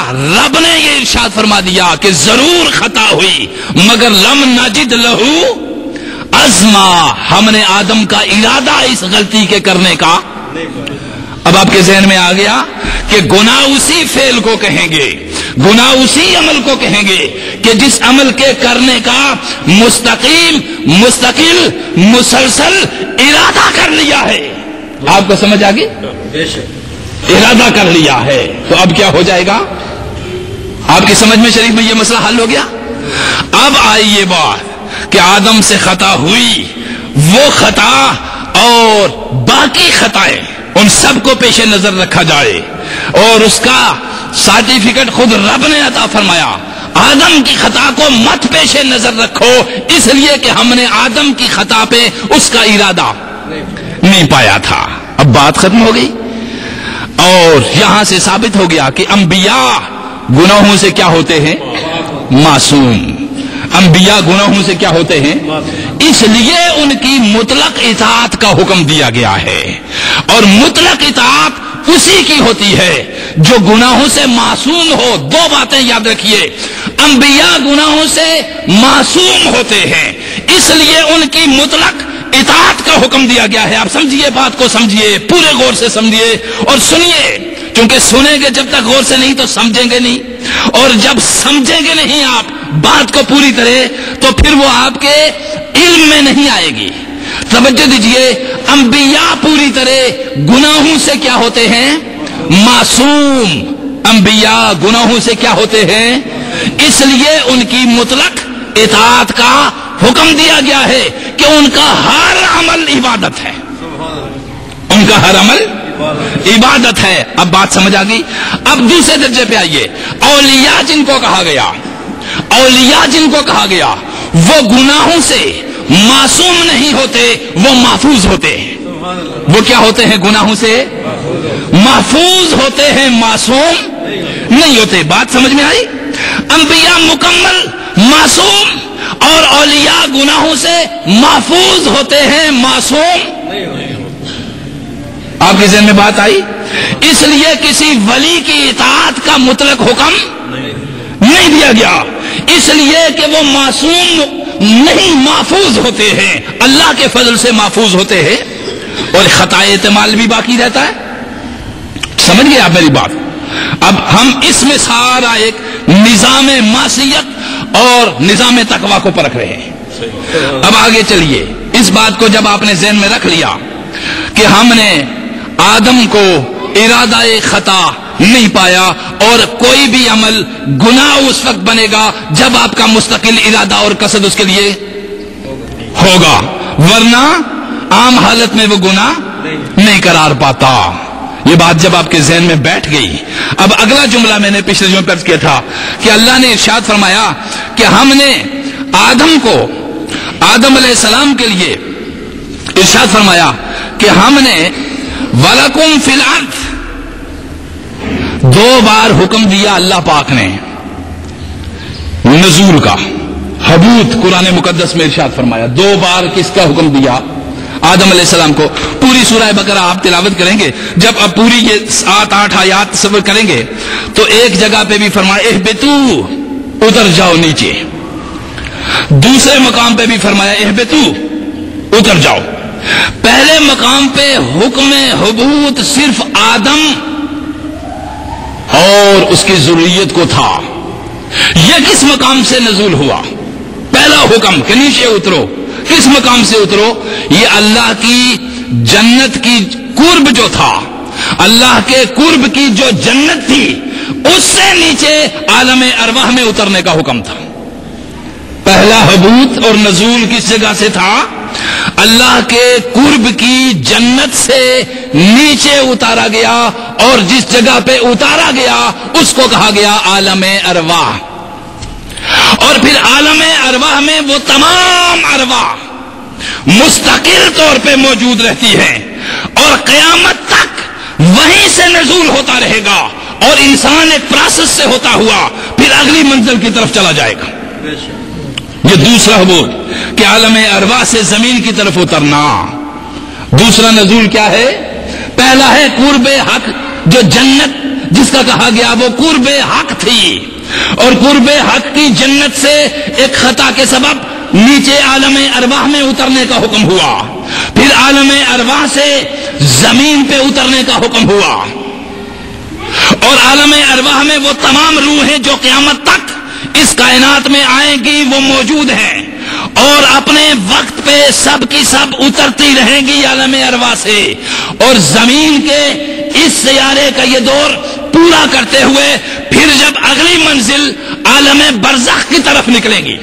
رب نے یہ ارشاد فرما دیا کہ ضرور خطا ہوئی مگر لم نجد لہو عزما، ہم نے آدم کا ارادہ اس غلطی کے کرنے کا۔ اب آپ کے ذہن میں آ گیا کہ گناہ اسی فعل کو کہیں گے، گناہ اسی عمل کو کہیں گے کہ جس عمل کے کرنے کا مستقل مسلسل ارادہ کر لیا ہے۔ آپ کو سمجھ آ گئی؟ ارادہ کر لیا ہے تو اب کیا ہو جائے گا؟ آپ کی سمجھ میں شریف میں یہ مسئلہ حل ہو گیا۔ اب آئی یہ بات کہ آدم سے خطا ہوئی، وہ خطا اور باقی خطائیں ان سب کو پیش نظر رکھا جائے، اور اس کا سرٹیفکیٹ خود رب نے عطا فرمایا۔ آدم کی خطا کو مت پیش نظر رکھو، اس لیے کہ ہم نے آدم کی خطا پہ اس کا ارادہ نہیں پایا تھا۔ اب بات ختم ہو گئی، اور یہاں سے ثابت ہو گیا کہ انبیاء گناہوں سے کیا ہوتے ہیں؟ معصوم۔ انبیاء گناہوں سے کیا ہوتے ہیں؟ اس لیے ان کی مطلق اطاعت کا حکم دیا گیا ہے، اور مطلق اطاعت اسی کی ہوتی ہے جو گناہوں سے معصوم ہو۔ دو باتیں یاد رکھیے، انبیاء گناہوں سے معصوم ہوتے ہیں، اس لیے ان کی مطلق اطاعت کا حکم دیا گیا ہے۔ آپ سمجھیے، بات کو سمجھیے، پورے غور سے سمجھیے اور سنیے، کیونکہ سنیں گے جب تک غور سے نہیں تو سمجھیں گے نہیں، اور جب سمجھیں گے نہیں آپ بات کو پوری طرح تو پھر وہ آپ کے علم میں نہیں آئے گی۔ توجہ دیجئے، انبیاء پوری طرح گناہوں سے کیا ہوتے ہیں؟ معصوم۔ انبیاء گناہوں سے کیا ہوتے ہیں؟ اس لیے ان کی مطلق اطاعت کا حکم دیا گیا ہے کہ ان کا ہر عمل عبادت ہے، ان کا ہر عمل عبادت ہے۔ اب بات سمجھ آ گئی۔ اب دوسرے درجے پہ آئیے، اولیاء جن کو کہا گیا، اولیاء جن کو کہا گیا وہ گناہوں سے معصوم نہیں ہوتے، وہ محفوظ ہوتے ہیں۔ وہ کیا ہوتے ہیں؟ گناہوں سے محفوظ ہوتے ہیں، معصوم نہیں ہوتے۔ بات سمجھ میں آئی؟ انبیاء مکمل معصوم، اور اولیاء گناہوں سے محفوظ ہوتے ہیں، معصوم۔ آپ کے ذہن میں بات آئی؟ اس لیے کسی ولی کی اطاعت کا مطلق حکم نہیں دیا گیا، اس لیے کہ وہ معصوم نہیں، محفوظ ہوتے ہیں، اللہ کے فضل سے محفوظ ہوتے ہیں، اور خطائے احتمال بھی باقی رہتا ہے۔ سمجھ گئے آپ میری بات؟ اب ہم اس میں سارا ایک نظام معصیت اور نظام تقویٰ کو پرکھ رہے ہیں۔ اب آگے چلیے، اس بات کو جب آپ نے ذہن میں رکھ لیا کہ ہم نے آدم کو ارادہ خطا نہیں پایا، اور کوئی بھی عمل گناہ اس وقت بنے گا جب آپ کا مستقل ارادہ اور قصد اس کے لیے ہوگا، ورنہ عام حالت میں وہ گناہ نہیں قرار پاتا۔ یہ بات جب آپ کے ذہن میں بیٹھ گئی، اب اگلا جملہ میں نے پچھلے جملے پر کیا تھا کہ اللہ نے ارشاد فرمایا کہ ہم نے آدم کو، آدم علیہ السلام کے لیے ارشاد فرمایا کہ ہم نے وَلَكُمْ فِي الْأَرْضِ، دو بار حکم دیا اللہ پاک نے نزول کا، حبوط قرآن مقدس میں ارشاد فرمایا، دو بار کس کا حکم دیا؟ آدم علیہ السلام کو۔ پوری سورہ بقرہ آپ تلاوت کریں گے، جب اب پوری یہ 7-8 آیات تصور کریں گے تو ایک جگہ پہ بھی فرمایا اہبطوا، اتر جاؤ نیچے، دوسرے مقام پہ بھی فرمایا اہبطوا، اتر جاؤ۔ پہلے مقام پہ حکم حبوط صرف آدم اور اس کی ذریت کو تھا۔ یہ کس مقام سے نزول ہوا؟ پہلا حکم کہ نیچے اترو، کس مقام سے اترو؟ یہ اللہ کی جنت کی قرب جو تھا، اللہ کے قرب کی جو جنت تھی، اس سے نیچے عالم ارواح میں اترنے کا حکم تھا۔ پہلا حبوط اور نزول کس جگہ سے تھا؟ اللہ کے قرب کی جنت سے نیچے اتارا گیا، اور جس جگہ پہ اتارا گیا اس کو کہا گیا عالم ارواح۔ اور پھر عالم ارواح میں وہ تمام ارواح مستقل طور پہ موجود رہتی ہیں، اور قیامت تک وہیں سے نزول ہوتا رہے گا، اور انسان ایک پروسیس سے ہوتا ہوا پھر اگلی منزل کی طرف چلا جائے گا۔ یہ دوسرا حبوط کہ عالم ارواح سے زمین کی طرف اترنا۔ دوسرا نزول کیا ہے؟ پہلا ہے قرب حق جو جنت جس کا کہا گیا وہ قرب حق تھی، اور قرب حق کی جنت سے ایک خطا کے سبب نیچے عالم ارواح میں اترنے کا حکم ہوا، پھر عالم ارواح سے زمین پہ اترنے کا حکم ہوا، اور عالم ارواح میں وہ تمام روحیں جو قیامت تک اس کائنات میں آئیں گی وہ موجود ہیں، اور اپنے وقت پہ سب کی سب اترتی رہیں گی عالم ارواح سے، اور زمین کے اس سیارے کا یہ دور پورا کرتے ہوئے پھر جب اگلی منزل عالم برزخ کی طرف نکلیں گی،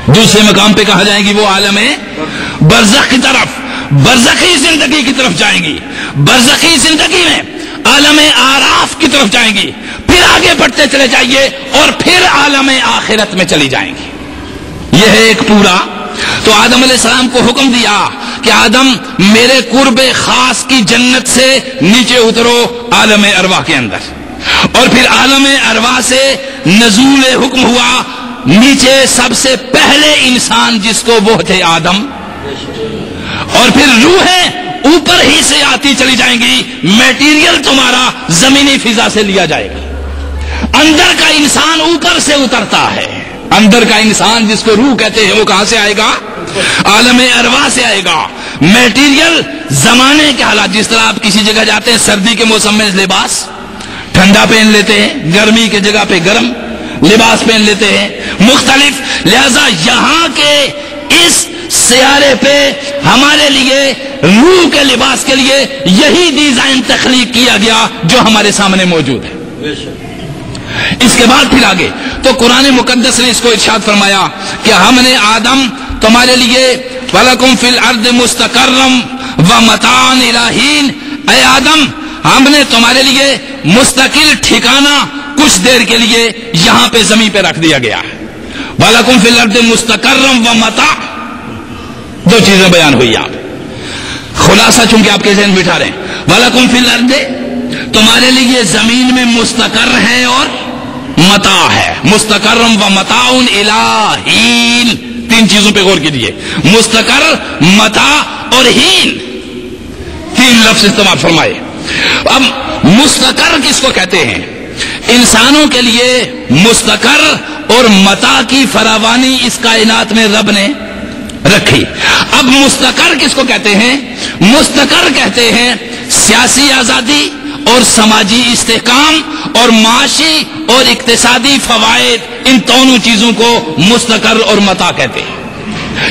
دوسرے مقام پہ کہا جائیں گی وہ عالم برزخ کی طرف، برزخی زندگی کی طرف جائیں گی، برزخی زندگی میں عالم آراف کی طرف جائیں گی، پھر آگے بڑھتے چلے جائیے اور پھر عالم آخرت میں چلی جائیں گی۔ یہ ہے ایک پورا۔ تو آدم علیہ السلام کو حکم دیا کہ آدم میرے قرب خاص کی جنت سے نیچے اترو عالم ارواح کے اندر، اور پھر عالم ارواح سے نزول حکم ہوا نیچے سب سے پہلے انسان جس کو وہ تھے آدم، اور پھر روحیں اوپر ہی سے آتی چلی جائیں گی، میٹیریل تمہارا زمینی فضا سے لیا جائے گا، اندر کا انسان اوپر سے اترتا ہے، اندر کا انسان جس کو روح کہتے ہیں وہ کہاں سے آئے گا؟ عالم ارواح سے آئے گا۔ میٹیریل زمانے کے حالات، جس طرح آپ کسی جگہ جاتے ہیں سردی کے موسم میں لباس ٹھنڈا پہن لیتے ہیں، گرمی کے جگہ پہ گرم لباس پہن لیتے ہیں، مختلف، لہذا یہاں کے اس سیارے پہ ہمارے لیے روح کے لباس کے لیے یہی ڈیزائن تخلیق کیا گیا جو ہمارے سامنے موجود ہے۔ اس کے بعد پھر آگے تو قرآن مقدس نے اس کو ارشاد فرمایا کہ ہم نے آدم تمہارے لیے وَلَكُمْ فِي الْأَرْضِ مُسْتَقَرًّا وَمَتَاعًا إِلَىٰ حِينٍ، اے آدم ہم نے تمہارے لیے مستقل ٹھکانہ کچھ دیر کے لیے یہاں پہ زمین پہ رکھ دیا گیا ہے۔ وَلَكُمْ فِي الْأَرْضِ مُسْتَقَرًّا وَمَتَاعًا، دو چیزیں بیان ہوئی، آپ خلاصہ چونکہ آپ کے ذہن بٹھا رہے ہیں، وَلَكُمْ فِي الْأَرْضِ تمہارے لیے زمین میں مستقر ہے اور متاع ہے، مستقرم و متاع الی حین، تین چیزوں پہ غور کیجیے، مستقر، متاع اور حین، تین لفظ استعمال فرمائے۔ اب مستقر کس کو کہتے ہیں؟ انسانوں کے لیے مستقر اور متاع کی فراوانی اس کائنات میں رب نے رکھی۔ اب مستقر کس کو کہتے ہیں؟ مستقر کہتے ہیں سیاسی آزادی اور سماجی استحکام اور معاشی اور اقتصادی فوائد، ان دونوں چیزوں کو مستقر اور متاع کہتے ہیں،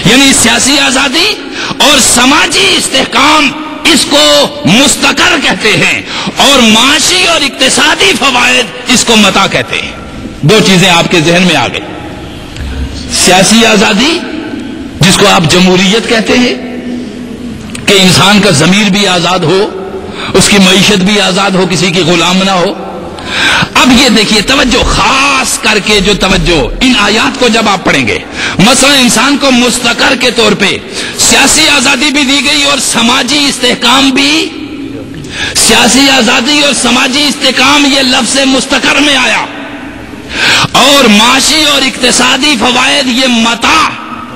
یعنی سیاسی آزادی اور سماجی استحکام اس کو مستقر کہتے ہیں، اور معاشی اور اقتصادی فوائد اس کو متاع کہتے ہیں۔ دو چیزیں آپ کے ذہن میں آ گئی، سیاسی آزادی جس کو آپ جمہوریت کہتے ہیں کہ انسان کا ضمیر بھی آزاد ہو، اس کی معیشت بھی آزاد ہو، کسی کی غلام نہ ہو۔ اب یہ دیکھیے توجہ، خاص کر کے جو توجہ ان آیات کو جب آپ پڑھیں گے، مثلا انسان کو مستقر کے طور پہ سیاسی آزادی بھی دی گئی اور سماجی استحکام بھی، سیاسی آزادی اور سماجی استحکام یہ لفظ مستقر میں آیا، اور معاشی اور اقتصادی فوائد یہ متاع،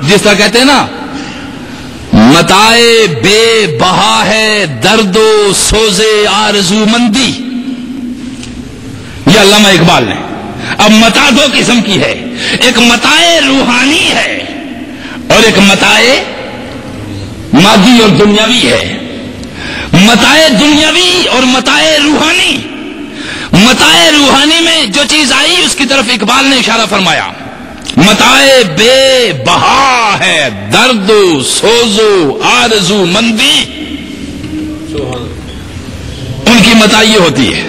جس طرح کہتے ہیں نا متاع بے بہا ہے درد و سوزے آرزو مندی، یہ علامہ اقبال نے۔ اب متاع دو قسم کی ہے، ایک متاع روحانی ہے اور ایک متاع مادی اور دنیاوی ہے۔ متاع دنیاوی اور متاع روحانی، متاع روحانی میں جو چیز آئی اس کی طرف اقبال نے اشارہ فرمایا، متاع بے بہا ہے درد و سوز و آرزو مندی، ان کی متاع یہ ہوتی ہے،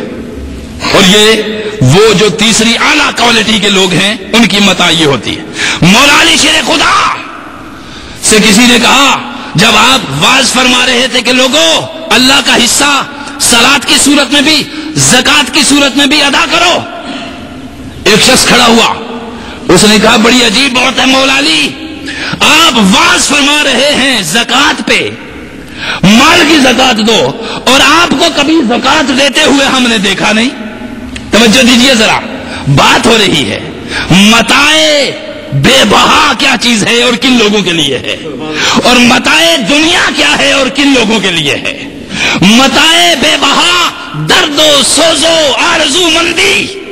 اور یہ وہ جو تیسری اعلیٰ کوالٹی کے لوگ ہیں ان کی متاع یہ ہوتی ہے۔ مولا علی شیر خدا سے کسی نے کہا جب آپ واعظ فرما رہے تھے کہ لوگوں اللہ کا حصہ صلاۃ کی صورت میں بھی زکوٰۃ کی صورت میں بھی ادا کرو، ایک شخص کھڑا ہوا، اس نے کہا بڑی عجیب بات ہے مولا علی، آپ واعظ فرما رہے ہیں زکوٰۃ پہ، مال کی زکوٰۃ دو، اور آپ کو کبھی زکوٰۃ دیتے ہوئے ہم نے دیکھا نہیں۔ توجہ دیجیے ذرا، بات ہو رہی ہے متاع بے بہا کیا چیز ہے اور کن لوگوں کے لیے ہے، اور متاع دنیا کیا ہے اور کن لوگوں کے لیے ہے۔ متاع بے بہا درد و سوز و آرزو مندی